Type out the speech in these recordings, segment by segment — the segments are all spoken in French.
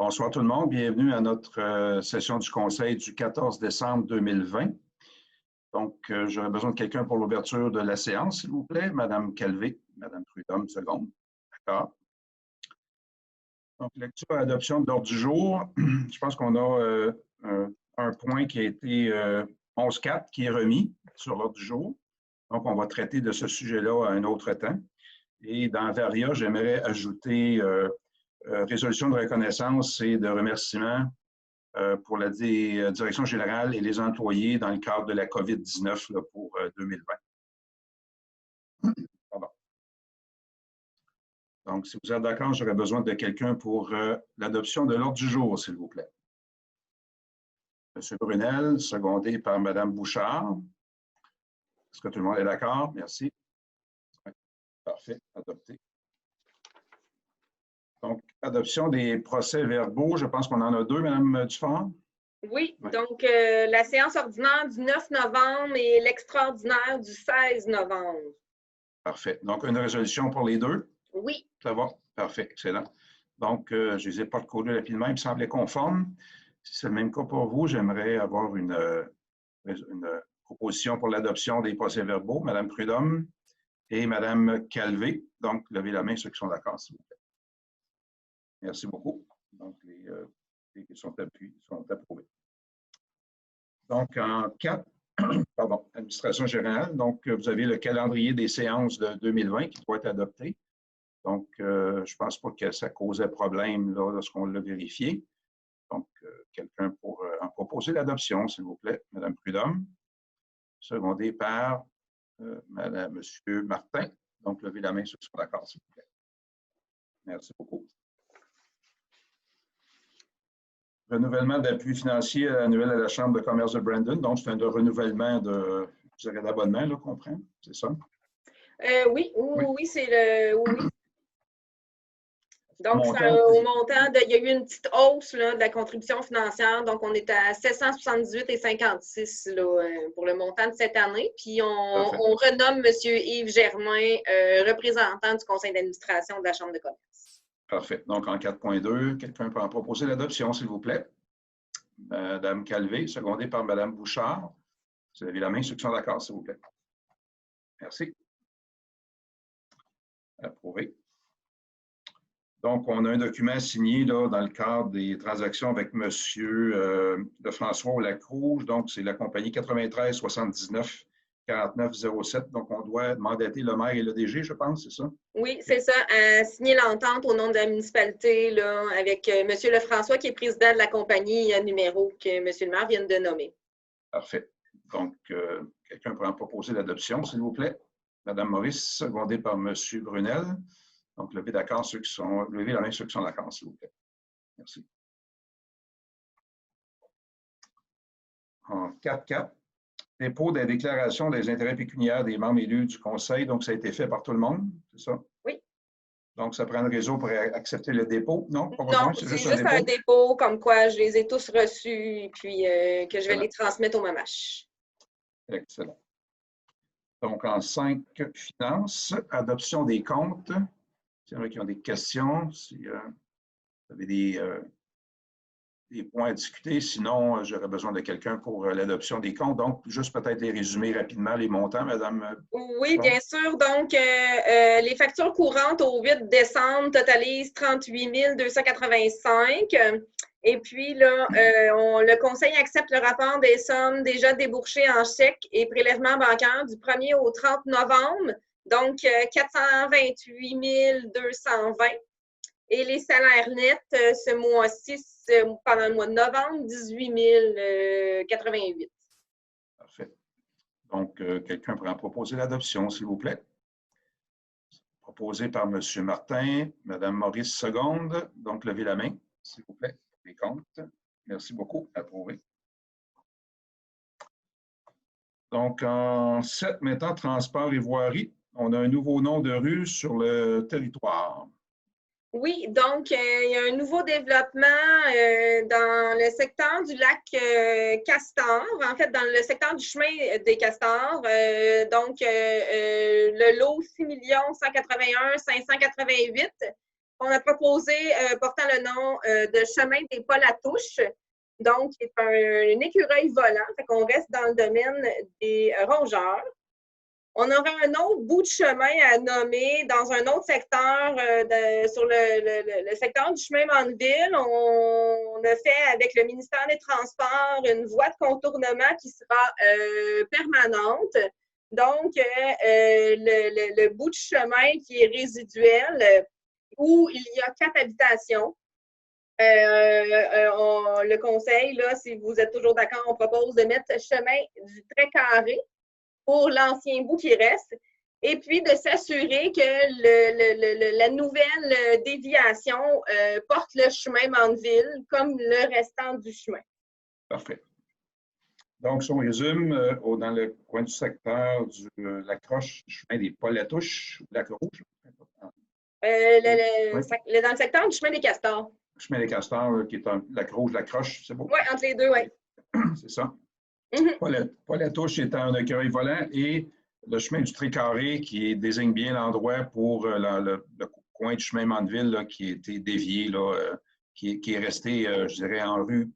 Bonsoir tout le monde, bienvenue à notre session du Conseil du 14 décembre 2020. Donc, j'aurais besoin de quelqu'un pour l'ouverture de la séance, s'il vous plaît. Madame Calvé, Madame Prudhomme, seconde. D'accord. Donc, lecture et adoption de l'ordre du jour. Je pense qu'on a un point qui a été 11.4 qui est remis sur l'ordre du jour. Donc, on va traiter de ce sujet-là à un autre temps. Et dans Varia, j'aimerais ajouter résolution de reconnaissance et de remerciement pour la direction générale et les employés dans le cadre de la COVID-19 pour 2020. Pardon. Donc, si vous êtes d'accord, j'aurais besoin de quelqu'un pour l'adoption de l'ordre du jour, s'il vous plaît. Monsieur Brunel, secondé par Madame Bouchard. Est-ce que tout le monde est d'accord? Merci. Parfait, adopté. Donc, adoption des procès-verbaux. Je pense qu'on en a deux, Mme Dufort. Oui, donc la séance ordinaire du 9 novembre et l'extraordinaire du 16 novembre. Parfait. Donc, une résolution pour les deux? Oui. Ça va? Parfait, excellent. Donc, je ne les ai pas recodés rapidement, il me semblait conforme. Si c'est le même cas pour vous, j'aimerais avoir une proposition pour l'adoption des procès-verbaux. Mme Prudhomme et Mme Calvé. Donc, levez la main ceux qui sont d'accord, s'il vous plaît. Merci beaucoup. Donc, les sont approuvés. Donc, en 4, pardon, administration générale, donc vous avez le calendrier des séances de 2020 qui doit être adopté. Donc, je ne pense pas que ça causait problème là, lorsqu'on l'a vérifié. Donc, quelqu'un pour en proposer l'adoption, s'il vous plaît, Mme Prudhomme, secondé par M. Martin. Donc, levez la main ceux qui sont d'accord, s'il vous plaît. Merci beaucoup. Renouvellement d'appui financier annuel à la Chambre de commerce de Brandon. Donc, c'est un renouvellement d'abonnement, qu'on prend, c'est ça? Oui, c'est le... Oui. Donc, au montant, il y a eu une petite hausse là, de la contribution financière. Donc, on est à 778,56 pour le montant de cette année. Puis, on renomme M. Yves Germain, représentant du conseil d'administration de la Chambre de commerce. Parfait. Donc, en 4.2, quelqu'un peut en proposer l'adoption, s'il vous plaît. Mme Calvé, secondée par Mme Bouchard. Vous avez la main, ceux qui sont d'accord, s'il vous plaît. Merci. Approuvé. Donc, on a un document signé là, dans le cadre des transactions avec M. Lefrançois Lacrouge. Donc, c'est la compagnie 93 79 49 07. Donc, on doit mandater le maire et le DG, je pense, c'est ça? Oui, c'est ça. Signer l'entente au nom de la municipalité là, avec M. Lefrançois, qui est président de la compagnie numéro que M. le maire vient de nommer. Parfait. Donc, quelqu'un peut en proposer l'adoption, s'il vous plaît. Mme Maurice, secondée par M. Brunel. Donc, levez la main ceux qui sont d'accord, s'il vous plaît. Merci. En 4.4, dépôt des déclarations des intérêts pécuniaires des membres élus du Conseil. Donc, ça a été fait par tout le monde, c'est ça? Oui. Donc, ça prend le réseau pour accepter le dépôt? Non, pas besoin. Non, c'est juste un dépôt, comme quoi je les ai tous reçus et puis que je vais les transmettre au MAMACH. Excellent. Donc, en 5, finances, adoption des comptes. S'il y en a qui ont des questions, si vous avez des points à discuter, sinon, j'aurais besoin de quelqu'un pour l'adoption des comptes. Donc, juste peut-être les résumer rapidement, les montants, Madame. Oui, bien sûr. Donc, les factures courantes au 8 décembre totalisent 38 285. Et puis, là, le Conseil accepte le rapport des sommes déjà déboursées en chèques et prélèvements bancaires du 1er au 30 novembre. Donc, 428 220. Et les salaires nets, ce mois-ci, pendant le mois de novembre, 18 088. Parfait. Donc, quelqu'un pourrait en proposer l'adoption, s'il vous plaît. Proposé par M. Martin, Mme Maurice seconde. Donc, levez la main, s'il vous plaît, les comptes. Merci beaucoup. Approuvé. Donc, en 7, maintenant, transport et voirie. On a un nouveau nom de rue sur le territoire. Oui, donc il y a un nouveau développement dans le secteur du lac Castor, en fait, dans le secteur du chemin des Castors. Donc, le lot 6 181 588. On a proposé portant le nom de chemin des Polatouches, donc qui est un écureuil volant. Fait qu'on reste dans le domaine des rongeurs. On aura un autre bout de chemin à nommer dans un autre secteur, sur le secteur du chemin Mandeville. On a fait avec le ministère des Transports une voie de contournement qui sera permanente. Donc, le bout de chemin qui est résiduel, où il y a 4 habitations. Le conseil, là, si vous êtes toujours d'accord, on propose de mettre chemin du trait carré pour l'ancien bout qui reste, et puis de s'assurer que la nouvelle déviation porte le chemin Mandeville comme le restant du chemin. Parfait. Donc, si on résume, dans le coin du secteur de la croche, chemin des Polatouches, Lac Rouge. Dans le secteur du chemin des Castors. Le chemin des Castors, qui est Lac Rouge, la croche, c'est beau? Oui, entre les deux, oui. C'est ça. Polatouche étant un écureuil volant et le chemin du Trait-Carré qui désigne bien l'endroit pour le coin du chemin Mandeville là, qui a été dévié, là, qui est resté, je dirais, en rue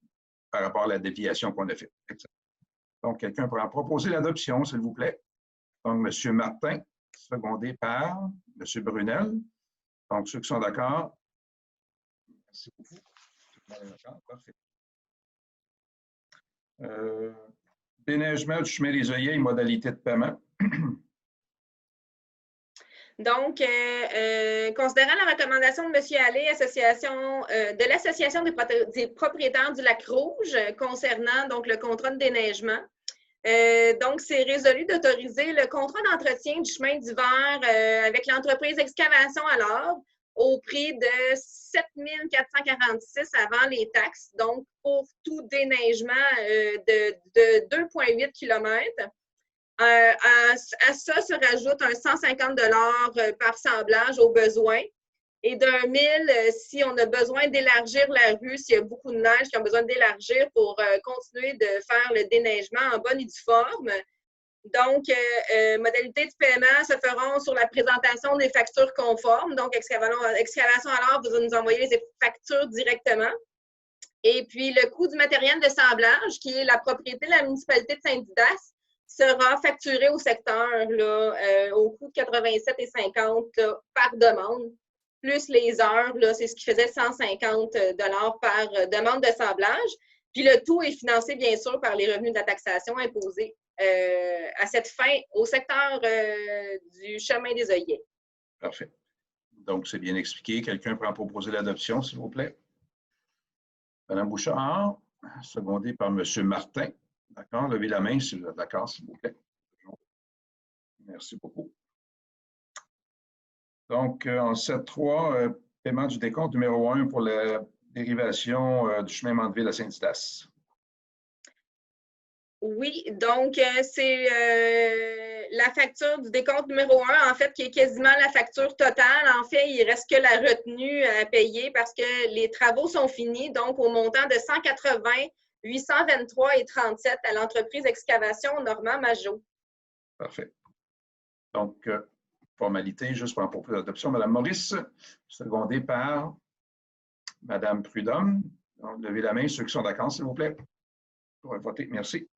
par rapport à la déviation qu'on a faite. Donc, quelqu'un pourra en proposer l'adoption, s'il vous plaît. Donc, M. Martin, secondé par M. Brunel. Donc, ceux qui sont d'accord. Merci beaucoup. D'accord, parfait. Déneigement du chemin des œillets et modalités de paiement. Donc, considérant la recommandation de M. Allais, de l'Association des propriétaires du Lac Rouge concernant donc, le contrat de déneigement, donc, c'est résolu d'autoriser le contrat d'entretien du chemin d'hiver avec l'entreprise Excavation alors au prix de 7 446 avant les taxes, donc pour tout déneigement de 2,8 km. À ça se rajoute un 150 $ par semblage au besoin et d'un 1000 si on a besoin d'élargir la rue, s'il y a beaucoup de neige qui ont besoin d'élargir pour continuer de faire le déneigement en bonne et due forme. Donc, modalités de paiement se feront sur la présentation des factures conformes. Donc, Excavation alors vous nous envoyer les factures directement. Et puis, le coût du matériel de semblage, qui est la propriété de la municipalité de Saint-Didas, sera facturé au secteur là, au coût de 87,50 par demande, plus les heures, c'est ce qui faisait 150 $ par demande de semblage. Puis le tout est financé, bien sûr, par les revenus de la taxation imposés à cette fin au secteur du chemin des œillets. Parfait. Donc, c'est bien expliqué. Quelqu'un peut en proposer l'adoption, s'il vous plaît. Madame Bouchard, secondée par M. Martin. D'accord? Levez la main si vous êtes d'accord, s'il vous plaît. Merci beaucoup. Donc, en 7.3, paiement du décompte numéro 1 pour la dérivation du chemin Mandeville à Saint-Didas. Oui, donc c'est la facture du décompte numéro 1, en fait, qui est quasiment la facture totale. En fait, il ne reste que la retenue à payer parce que les travaux sont finis, donc au montant de 180 823,37 à l'entreprise Excavation Normand Majot. Parfait. Donc, formalité, juste pour en proposer l'adoption. Mme Maurice, secondée par Mme Prudhomme. Donc, levez la main, ceux qui sont d'accord, s'il vous plaît. Pour voter. Merci.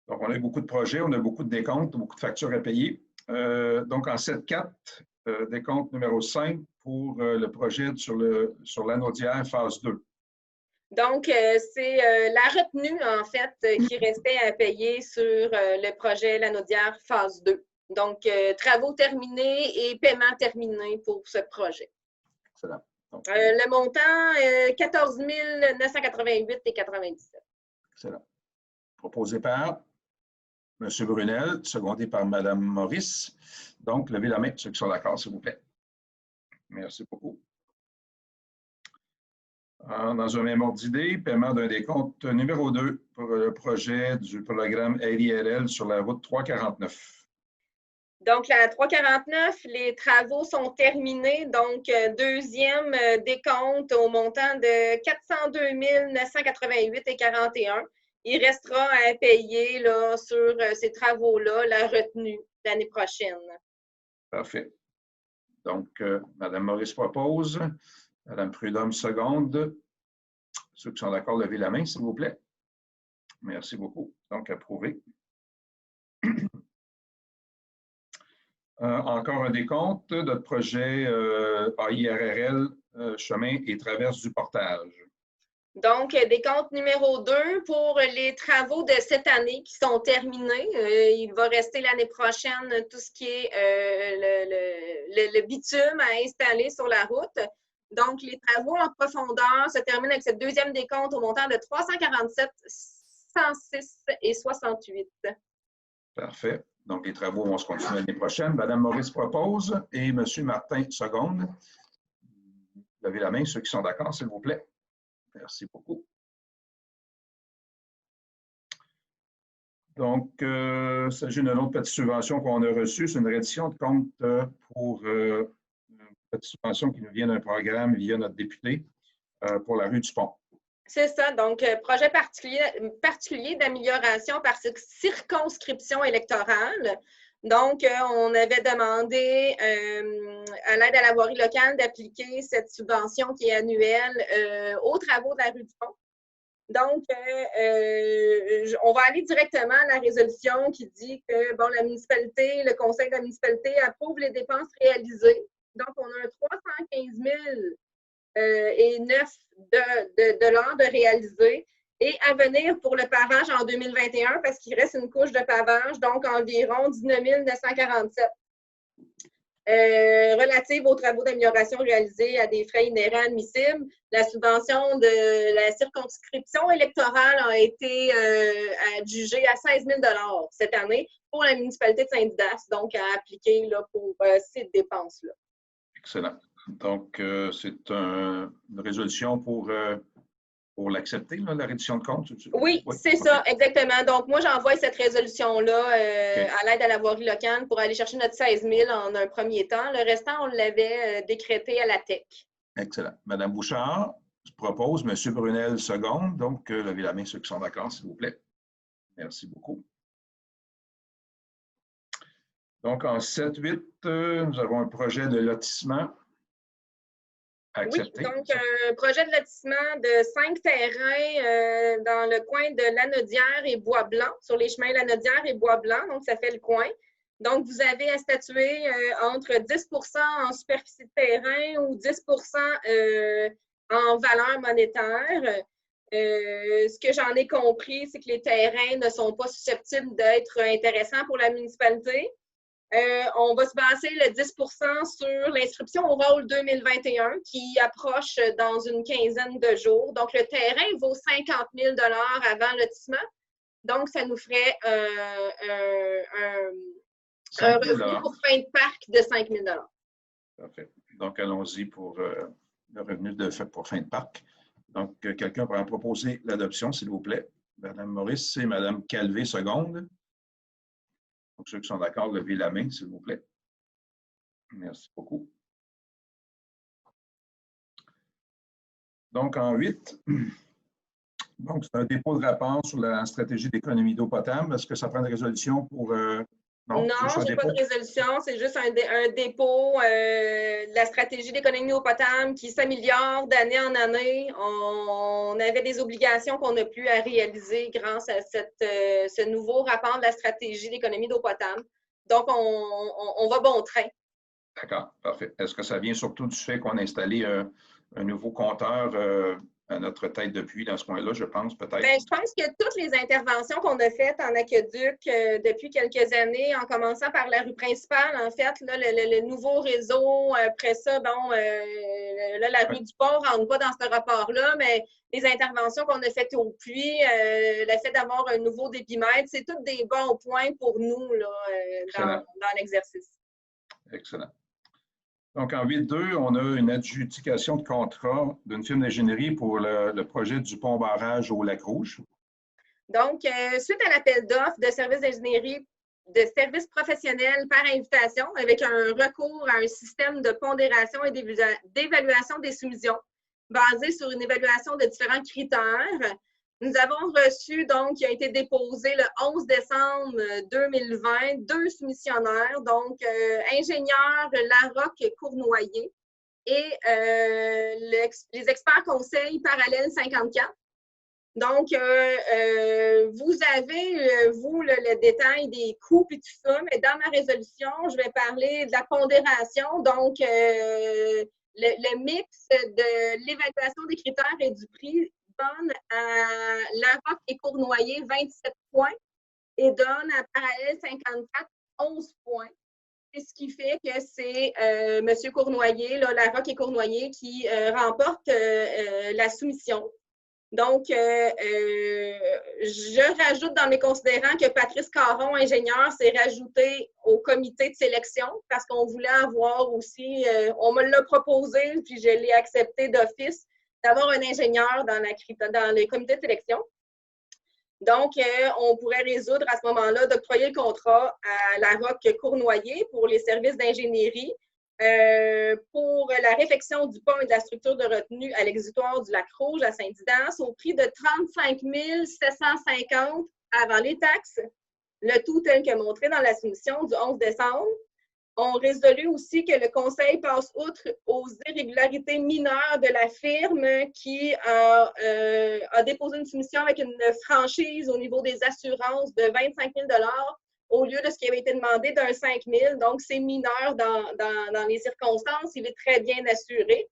Donc, on a eu beaucoup de projets, on a beaucoup de décomptes, beaucoup de factures à payer. Donc, en 7.4, décompte numéro 5 pour le projet sur l'Anaudière phase 2. Donc, c'est la retenue, en fait, qui restait à payer sur le projet Lanaudière phase 2. Donc, travaux terminés et paiements terminés pour ce projet. Excellent. Donc, le montant, 14 988,97. Excellent. Proposé par M. Brunel, secondé par Mme Maurice. Donc, levez la main, ceux qui sont d'accord, s'il vous plaît. Merci beaucoup. Dans un même ordre d'idée, paiement d'un décompte numéro 2 pour le projet du programme LIRL sur la route 349. Donc, la 349, les travaux sont terminés. Donc, deuxième décompte au montant de 402 988,41. Il restera à payer là, sur ces travaux-là la retenue l'année prochaine. Parfait. Donc, Mme Maurice propose, Mme Prudhomme seconde. Ceux qui sont d'accord, levez la main, s'il vous plaît. Merci beaucoup. Donc, approuvé. Encore un décompte. Notre projet AIRRL, chemin et traverse du portage. Donc, décompte numéro 2 pour les travaux de cette année qui sont terminés. Il va rester l'année prochaine tout ce qui est le bitume à installer sur la route. Donc, les travaux en profondeur se terminent avec ce deuxième décompte au montant de 347, 106 et 68. Parfait. Donc, les travaux vont se continuer l'année prochaine. Mme Maurice propose et M. Martin seconde. Levez la main, ceux qui sont d'accord, s'il vous plaît. Merci beaucoup. Donc, il s'agit d'une autre petite subvention qu'on a reçue. C'est une reddition de compte pour une petite subvention qui nous vient d'un programme via notre député pour la rue du Pont. C'est ça. Donc, projet particulier d'amélioration par circonscription électorale. Donc, on avait demandé à l'aide à la voirie locale d'appliquer cette subvention qui est annuelle aux travaux de la rue du Pont. Donc, on va aller directement à la résolution qui dit que, bon, la municipalité, le conseil de la municipalité approuve les dépenses réalisées. Donc, on a un 315 000 et 9 $ de réaliser et à venir pour le pavage en 2021 parce qu'il reste une couche de pavage, donc environ 19 947 relative aux travaux d'amélioration réalisés à des frais inhérents admissibles. La subvention de la circonscription électorale a été adjugée à 16 000 $ cette année pour la municipalité de Saint-Didas, donc à appliquer là, pour ces dépenses-là. Excellent. Donc, c'est une résolution pour l'accepter, la reddition de compte? Oui, c'est ça, exactement. Donc, moi, j'envoie cette résolution-là à l'aide à la voirie locale pour aller chercher notre 16 000 en un premier temps. Le restant, on l'avait décrété à la TEC. Excellent. Madame Bouchard, je propose, M. Brunel seconde. Donc, levez la main ceux qui sont d'accord, s'il vous plaît. Merci beaucoup. Donc, en 7-8, nous avons un projet de lotissement. Accepté. Oui, donc un projet de lotissement de 5 terrains dans le coin de Lanaudière et Bois-Blanc, sur les chemins Lanaudière et Bois-Blanc, donc ça fait le coin. Donc, vous avez à statuer entre 10 % en superficie de terrain ou 10 % en valeur monétaire. Ce que j'en ai compris, c'est que les terrains ne sont pas susceptibles d'être intéressants pour la municipalité. On va se baser le 10 % sur l'inscription au rôle 2021 qui approche dans une quinzaine de jours. Donc, le terrain vaut 50 000 $ avant lotissement. Donc, ça nous ferait un revenu pour fin de parc de 5 000 $. Parfait. Donc, allons-y pour le revenu pour fin de parc. Donc, quelqu'un pourrait proposer l'adoption, s'il vous plaît. Mme Maurice et Mme Calvé, seconde. Donc, ceux qui sont d'accord, levez la main, s'il vous plaît. Merci beaucoup. Donc, en 8, donc c'est un dépôt de rapport sur la stratégie d'économie d'eau potable. Est-ce que ça prend une résolution pour... Non, je n'ai pas de résolution. C'est juste un dépôt de la stratégie d'économie d'eau potable qui s'améliore d'année en année. On avait des obligations qu'on n'a plus à réaliser grâce à ce nouveau rapport de la stratégie d'économie d'eau potable. Donc, on va bon train. D'accord, parfait. Est-ce que ça vient surtout du fait qu'on a installé un nouveau compteur à notre tête de puits dans ce coin-là, je pense, peut-être? Bien, je pense que toutes les interventions qu'on a faites en aqueduc depuis quelques années, en commençant par la rue principale, en fait, là, le nouveau réseau, après ça, bon, là, la rue du Pont ne rentre pas dans ce rapport-là, mais les interventions qu'on a faites au puits, le fait d'avoir un nouveau débitmètre, c'est tous des bons points pour nous là, dans l'exercice. Excellent. Donc, en 8.2, on a une adjudication de contrat d'une firme d'ingénierie pour le projet du pont-barrage au Lac-Rouge. Donc, suite à l'appel d'offres de services d'ingénierie de services professionnels par invitation, avec un recours à un système de pondération et d'évaluation des soumissions basé sur une évaluation de différents critères, Nous avons reçu, donc, qui a été déposé le 11 décembre 2020, 2 soumissionnaires, donc ingénieur Larocque Cournoyer et les experts conseils Parallèle 54. Donc, vous avez, vous, le détail des coûts et tout ça, mais dans ma résolution, je vais parler de la pondération, donc le mix de l'évaluation des critères et du prix donne à Larocque et Cournoyer 27 points et donne à Parallèle 54 11 points. Et ce qui fait que c'est M. Cournoyer, là, Larocque et Cournoyer, qui remporte la soumission. Donc, je rajoute dans mes considérants que Patrice Caron, ingénieur, s'est rajouté au comité de sélection parce qu'on voulait avoir aussi, on me l'a proposé, puis je l'ai accepté d'office, d'avoir un ingénieur dans le comité de sélection. Donc, on pourrait résoudre à ce moment-là d'octroyer le contrat à Larocque Cournoyer pour les services d'ingénierie, pour la réfection du pont et de la structure de retenue à l'exutoire du Lac-Rouge à Saint-Didas au prix de 35 750 avant les taxes, le tout tel que montré dans la soumission du 11 décembre. On résolut aussi que le Conseil passe outre aux irrégularités mineures de la firme qui a déposé une soumission avec une franchise au niveau des assurances de 25 000 au lieu de ce qui avait été demandé d'un 5 000. Donc, c'est mineur dans les circonstances. Il est très bien assuré.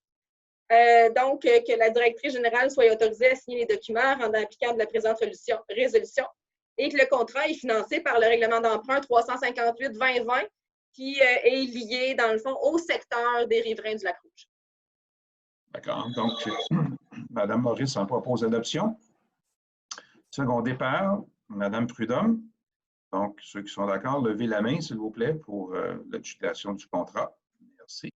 Donc, que la directrice générale soit autorisée à signer les documents rendant applicable la présente résolution et que le contrat est financé par le règlement d'emprunt 358-2020 qui est lié, dans le fond, au secteur des riverains du Lac-Rouge. D'accord. Donc, Mme Maurice en propose l'adoption. Secondé par Mme Prudhomme. Donc, ceux qui sont d'accord, levez la main, s'il vous plaît, pour l'adjudication du contrat. Merci.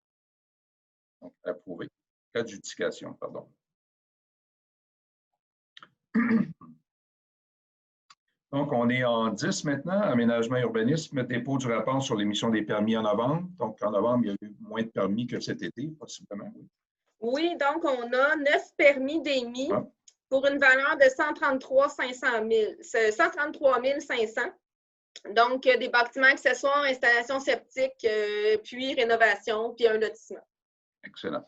Donc, approuvé. Adjudication, pardon. Donc, on est en 10 maintenant, aménagement et urbanisme, dépôt du rapport sur l'émission des permis en novembre. Donc, en novembre, il y a eu moins de permis que cet été, possiblement, oui. Oui, donc on a 9 permis d'émis pour une valeur de 133 500. Donc, des bâtiments accessoires, installations sceptiques, puis rénovation, puis un lotissement. Excellent.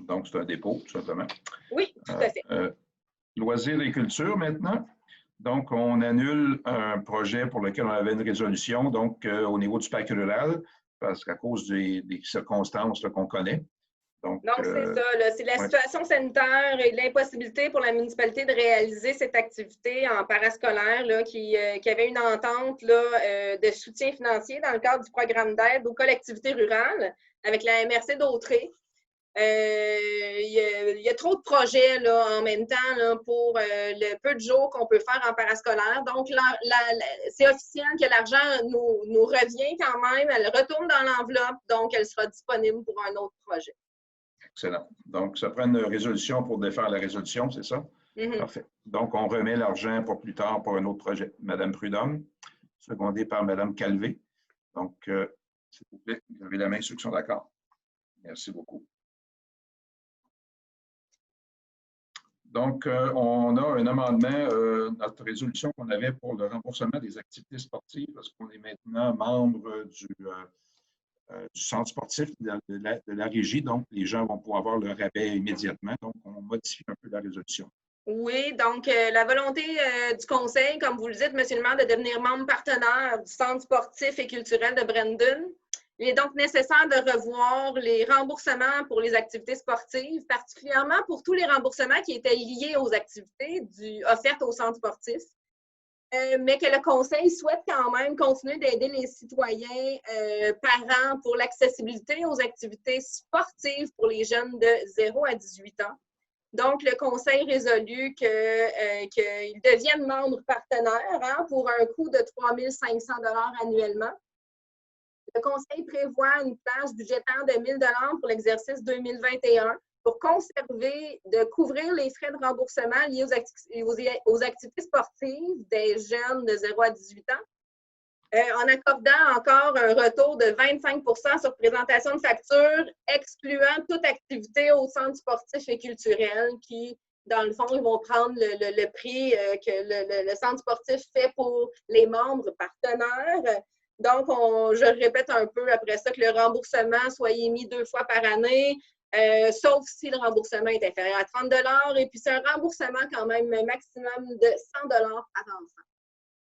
Donc, c'est un dépôt, tout simplement. Oui, tout à fait. Loisirs et culture maintenant. Donc, on annule un projet pour lequel on avait une résolution, donc au niveau du parc rural, parce qu'à cause des circonstances qu'on connaît. Donc, c'est ça. C'est la situation sanitaire et l'impossibilité pour la municipalité de réaliser cette activité en parascolaire là, qui avait une entente là, de soutien financier dans le cadre du programme d'aide aux collectivités rurales avec la MRC d'Autrey. Il y a trop de projets là, en même temps là, pour le peu de jours qu'on peut faire en parascolaire. Donc, c'est officiel que l'argent nous revient quand même. Elle retourne dans l'enveloppe, donc elle sera disponible pour un autre projet. Excellent. Donc, ça prend une résolution pour défaire la résolution, c'est ça? Mm-hmm. Parfait. Donc, on remet l'argent pour plus tard pour un autre projet. Madame Prudhomme, secondée par Madame Calvé. Donc, s'il vous plaît, levez la main ceux qui sont d'accord. Merci beaucoup. Donc, on a un amendement, notre résolution qu'on avait pour le remboursement des activités sportives, parce qu'on est maintenant membre du centre sportif de la régie, donc les gens vont pouvoir avoir le rabais immédiatement. Donc, on modifie un peu la résolution. Oui, donc la volonté du conseil, comme vous le dites, M. le maire, de devenir membre partenaire du centre sportif et culturel de Brandon. Il est donc nécessaire de revoir les remboursements pour les activités sportives, particulièrement pour tous les remboursements qui étaient liés aux activités offertes au centre sportif. Mais que le conseil souhaite quand même continuer d'aider les citoyens parents pour l'accessibilité aux activités sportives pour les jeunes de 0 à 18 ans. Donc, le conseil résolut qu'ils deviennent membres partenaires pour un coût de 3 500 $ annuellement. Le conseil prévoit une plage budgétaire de 1 000 $ pour l'exercice 2021 pour couvrir les frais de remboursement liés aux activités sportives des jeunes de 0 à 18 ans, en accordant encore un retour de 25 % sur présentation de facture, excluant toute activité au centre sportif et culturel qui Dans le fond, ils vont prendre le prix que le centre sportif fait pour les membres partenaires. Donc, je répète un peu après ça que le remboursement soit émis 2 fois par année, sauf si le remboursement est inférieur à 30 $. Et puis, c'est un remboursement quand même maximum de 100 $ avançant.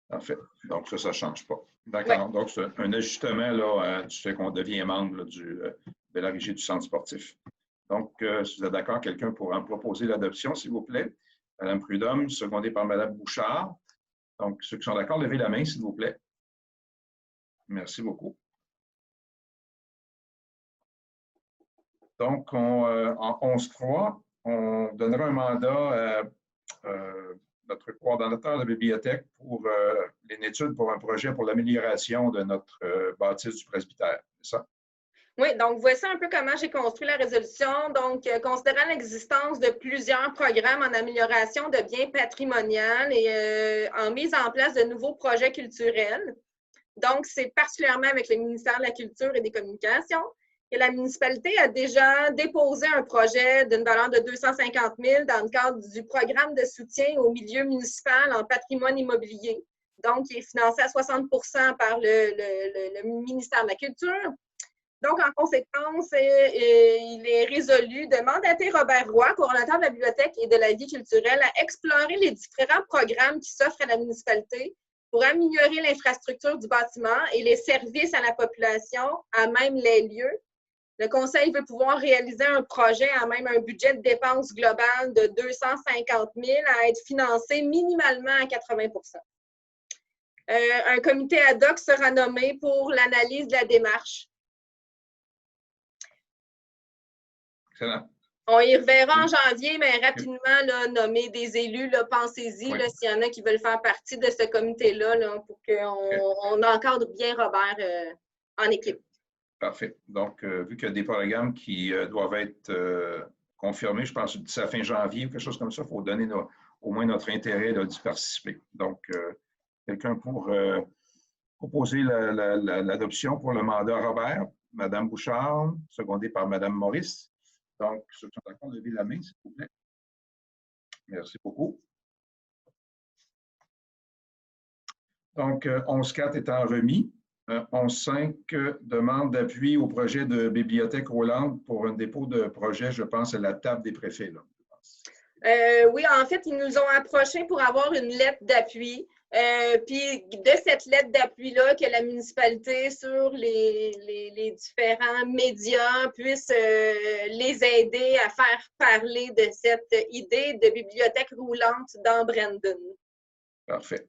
Parfait. Donc, ça ne change pas. D'accord. Ouais. Donc, c'est un ajustement là, du fait qu'on devient membre là, de la régie du centre sportif. Donc, si vous êtes d'accord, quelqu'un pourra en proposer l'adoption, s'il vous plaît. Mme Prudhomme, secondée par Mme Bouchard. Donc, ceux qui sont d'accord, levez la main, s'il vous plaît. Merci beaucoup. Donc, en 11.3, on donnera un mandat à notre coordonnateur de bibliothèque pour une étude pour un projet pour l'amélioration de notre bâtisse du presbytère. C'est ça? Oui, donc voici un peu comment j'ai construit la résolution. Donc, considérant l'existence de plusieurs programmes en amélioration de biens patrimoniaux et en mise en place de nouveaux projets culturels. Donc, c'est particulièrement avec le ministère de la Culture et des Communications que la municipalité a déjà déposé un projet d'une valeur de 250 000 dans le cadre du programme de soutien au milieu municipal en patrimoine immobilier. Donc, qui est financé à 60 % par le ministère de la Culture. Donc, en conséquence, il est résolu de mandater Robert Roy, coordonnateur de la bibliothèque et de la vie culturelle, à explorer les différents programmes qui s'offrent à la municipalité pour améliorer l'infrastructure du bâtiment et les services à la population, à même les lieux. Le Conseil veut pouvoir réaliser un projet à même un budget de dépenses global de 250 000 à être financé minimalement à 80 %. Un comité ad hoc sera nommé pour l'analyse de la démarche. Excellent. On y reverra en janvier, mais rapidement, là, nommer des élus, pensez-y, oui. S'il y en a qui veulent faire partie de ce comité-là, pour qu'on encadre bien Robert en équipe. Parfait. Donc, vu qu'il y a des programmes qui doivent être confirmés, je pense d'ici la fin janvier ou quelque chose comme ça, il faut donner au moins notre intérêt d'y participer. Donc, quelqu'un pour proposer l'adoption pour le mandat Robert, Mme Bouchard, secondée par Mme Maurice. Donc, ceux qui sont d'accord, levez la main, s'il vous plaît. Merci beaucoup. Donc, 11.4 étant remis. 11.5 demande d'appui au projet de Bibliothèque Rolande pour un dépôt de projet, je pense, à la table des préfets. Là, oui, en fait, ils nous ont approchés pour avoir une lettre d'appui. Puis de cette lettre d'appui-là, que la municipalité, sur les différents médias, puisse les aider à faire parler de cette idée de bibliothèque roulante dans Brandon. Parfait.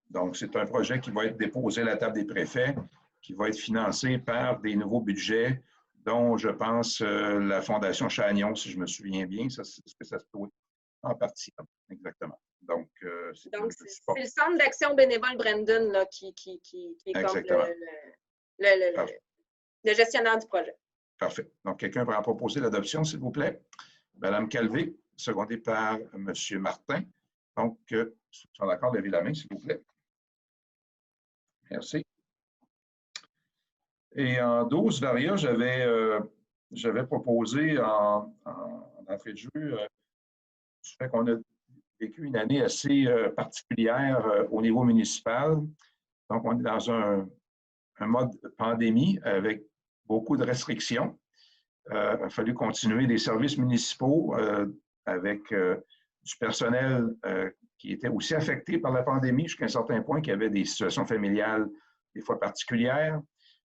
Donc, c'est un projet qui va être déposé à la table des préfets, qui va être financé par des nouveaux budgets, dont, je pense, la Fondation Chagnon, si je me souviens bien, ça se trouve en partie, exactement. Donc, c'est le Centre d'action bénévole Brandon là, qui est comme le gestionnaire du projet. Parfait. Donc, quelqu'un va en proposer l'adoption, s'il vous plaît. Mme Calvé, secondée par M. Martin. Donc, ceux qui sont d'accord, levez la main, s'il vous plaît. Merci. Et en 12, Varia, j'avais proposé en entrée de jeu du fait qu'on a vécu une année assez particulière au niveau municipal. Donc, on est dans un mode pandémie avec beaucoup de restrictions. Il a fallu continuer des services municipaux avec du personnel qui était aussi affecté par la pandémie jusqu'à un certain point, qui avait des situations familiales des fois particulières.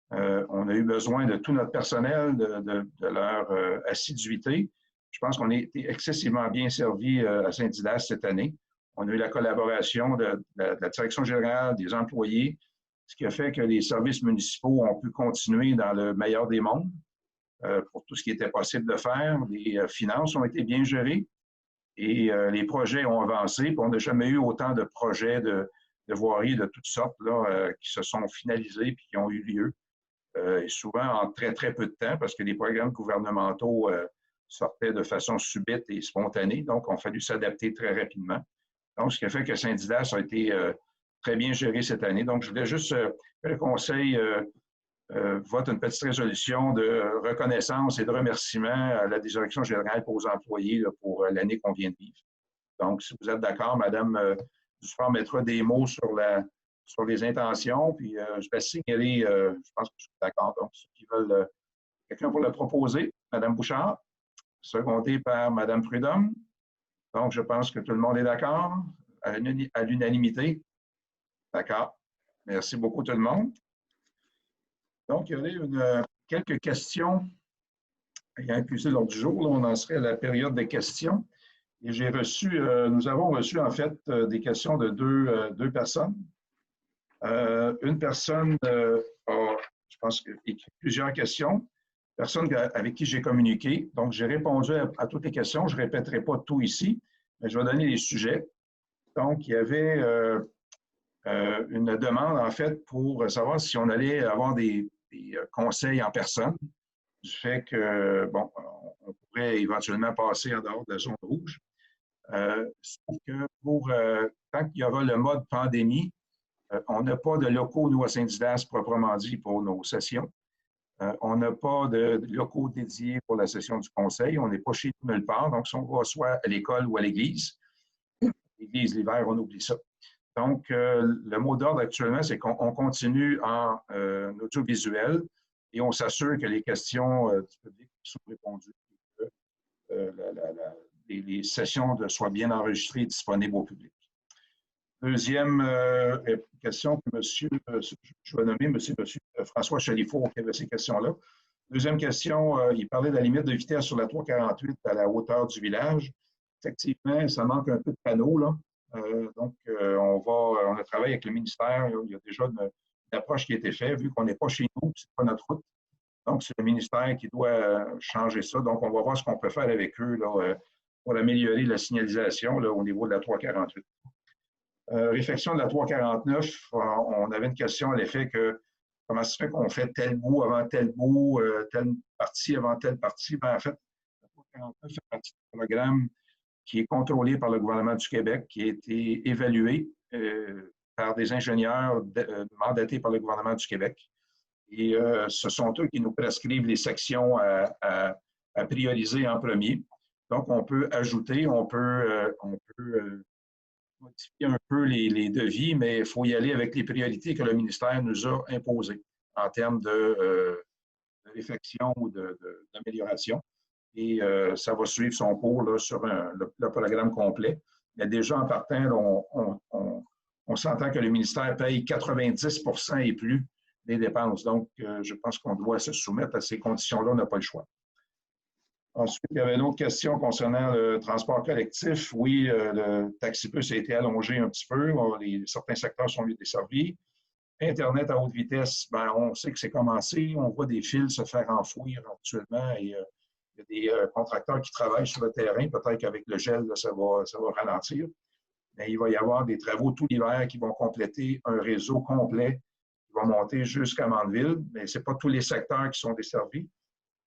On a eu besoin de tout notre personnel, de leur assiduité. Je pense qu'on a été excessivement bien servi à Saint-Didas cette année. On a eu la collaboration de la direction générale, des employés, ce qui a fait que les services municipaux ont pu continuer dans le meilleur des mondes pour tout ce qui était possible de faire. Les finances ont été bien gérées et les projets ont avancé. Puis on n'a jamais eu autant de projets de voirie de toutes sortes là, qui se sont finalisés et qui ont eu lieu. Et souvent en très, très peu de temps, parce que les programmes gouvernementaux sortaient de façon subite et spontanée. Donc, il a fallu s'adapter très rapidement. Donc, ce qui a fait que Saint-Didas a été très bien géré cette année. Donc, je voulais juste que le Conseil vote une petite résolution de reconnaissance et de remerciement à la Direction générale pour les employés là, pour l'année qu'on vient de vivre. Donc, si vous êtes d'accord, Mme Dufort mettra des mots sur les intentions, puis je vais signaler, je pense que je suis d'accord. Donc, ceux qui veulent, quelqu'un pour le proposer, Mme Bouchard, secondé par Mme Prudhomme. Donc, je pense que tout le monde est d'accord à l'unanimité. D'accord. Merci beaucoup tout le monde. Donc, il y aurait quelques questions ayant inclusé l'ordre du jour. Là, on en serait à la période des questions. Et nous avons reçu en fait des questions de deux personnes. Une personne a, je pense, écrit plusieurs questions. Personne avec qui j'ai communiqué. Donc, j'ai répondu à toutes les questions. Je ne répéterai pas tout ici, mais je vais donner les sujets. Donc, il y avait une demande, en fait, pour savoir si on allait avoir des conseils en personne, du fait que, bon, on pourrait éventuellement passer en dehors de la zone rouge. Sauf que tant qu'il y aura le mode pandémie, on n'a pas de locaux, nous, à Saint-Didas, proprement dit, pour nos sessions. On n'a pas de locaux dédiés pour la session du conseil. On n'est pas chez nous nulle part. Donc, si on va soit à l'école ou à l'église, l'église l'hiver, on oublie ça. Donc, le mot d'ordre actuellement, c'est qu'on continue en audiovisuel et on s'assure que les questions du public sont répondues et que les sessions soient bien enregistrées et disponibles au public. Deuxième question que je vais nommer M. François Chalifour qui avait ces questions-là. Deuxième question, il parlait de la limite de vitesse sur la 348 à la hauteur du village. Effectivement, ça manque un peu de panneaux, là. Donc, on a travaillé avec le ministère. Il y a déjà une approche qui a été faite, vu qu'on n'est pas chez nous, ce n'est pas notre route. Donc, c'est le ministère qui doit changer ça. Donc, on va voir ce qu'on peut faire avec eux là, pour améliorer la signalisation là, au niveau de la 348. Réflexion de la 349, on avait une question à l'effet que comment se fait qu'on fait tel bout avant tel bout, telle partie avant telle partie. Bien, en fait, la 349 fait partie du programme qui est contrôlé par le gouvernement du Québec, qui a été évalué par des ingénieurs mandatés par le gouvernement du Québec. Et ce sont eux qui nous prescrivent les sections à prioriser en premier. Donc, on peut ajouter, on peut modifier un peu les devis, mais il faut y aller avec les priorités que le ministère nous a imposées en termes de réflexion ou d'amélioration. Et ça va suivre son cours là, sur le programme complet. Mais déjà, en partant, là, on s'entend que le ministère paye 90 % et plus des dépenses. Donc, je pense qu'on doit se soumettre à ces conditions-là. On n'a pas le choix. Ensuite, il y avait une autre question concernant le transport collectif. Oui, le taxi-bus a été allongé un petit peu. Certains secteurs sont mieux desservis. Internet à haute vitesse, ben, on sait que c'est commencé. On voit des fils se faire enfouir actuellement et il y a des contracteurs qui travaillent sur le terrain. Peut-être qu'avec le gel, là, ça va ralentir. Mais il va y avoir des travaux tout l'hiver qui vont compléter un réseau complet qui va monter jusqu'à Mandeville. Mais ce n'est pas tous les secteurs qui sont desservis.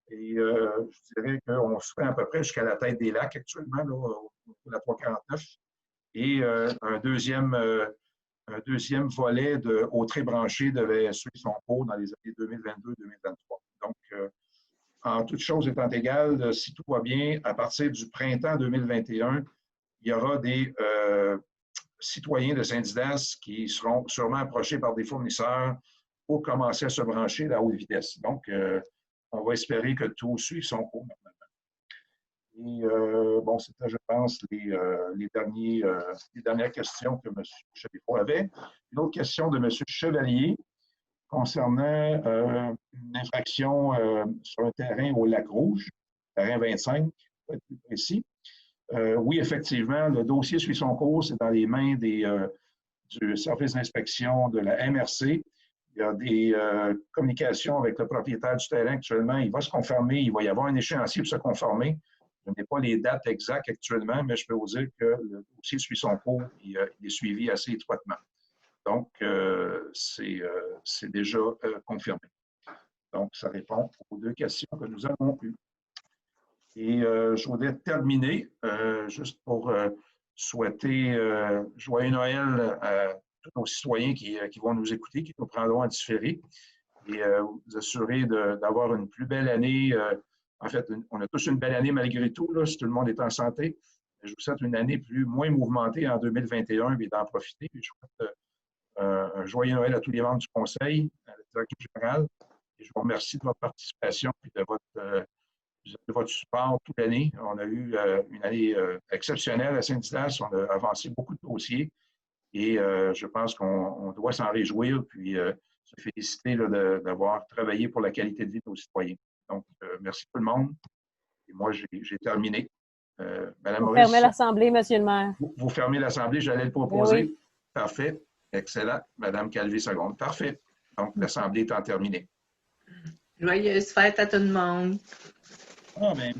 Et je dirais qu'on se fait à peu près jusqu'à la tête des lacs actuellement, là, au la 349. Et un deuxième volet de Autré branché devait suivre son cours dans les années 2022-2023. Donc, en toute chose étant égale, si tout va bien, à partir du printemps 2021, il y aura des citoyens de Saint-Didas qui seront sûrement approchés par des fournisseurs pour commencer à se brancher à la haute vitesse. Donc, on va espérer que tout suive son cours normalement. Et bon, c'était, je pense, les dernières questions que M. Chalifour avait. Une autre question de M. Chevalier concernant une infraction sur un terrain au Lac-Rouge, terrain 25, pour être plus précis. Oui, effectivement, le dossier suit son cours, c'est dans les mains du service d'inspection de la MRC. Il y a des communications avec le propriétaire du terrain actuellement. Il va se conformer, il va y avoir un échéancier pour se conformer. Je n'ai pas les dates exactes actuellement, mais je peux vous dire que le dossier suit son cours et il est suivi assez étroitement. Donc, c'est déjà confirmé. Donc, ça répond aux deux questions que nous avons eues. Et je voudrais terminer juste pour souhaiter joyeux Noël à tous nos citoyens qui vont nous écouter, qui nous prendront à différer. et vous assurer d'avoir une plus belle année. En fait, on a tous une belle année malgré tout, là, si tout le monde est en santé. Je vous souhaite une année moins mouvementée en 2021 et d'en profiter. Je souhaite un joyeux Noël à tous les membres du Conseil, à la direction générale. Et je vous remercie de votre participation et de votre support toute l'année. On a eu une année exceptionnelle à Saint-Didas. On a avancé beaucoup de dossiers et je pense qu'on doit s'en réjouir puis se féliciter d'avoir travaillé pour la qualité de vie de nos citoyens. Donc, merci tout le monde. Et moi, j'ai terminé. Madame Vous Maurice, fermez l'Assemblée, Monsieur le maire. vous fermez l'Assemblée, j'allais le proposer. Oui. Parfait. Excellent. Madame Calvi-Segonde. Parfait. Donc, l'Assemblée étant terminée. Joyeuse fête à tout le monde. Ah, bien,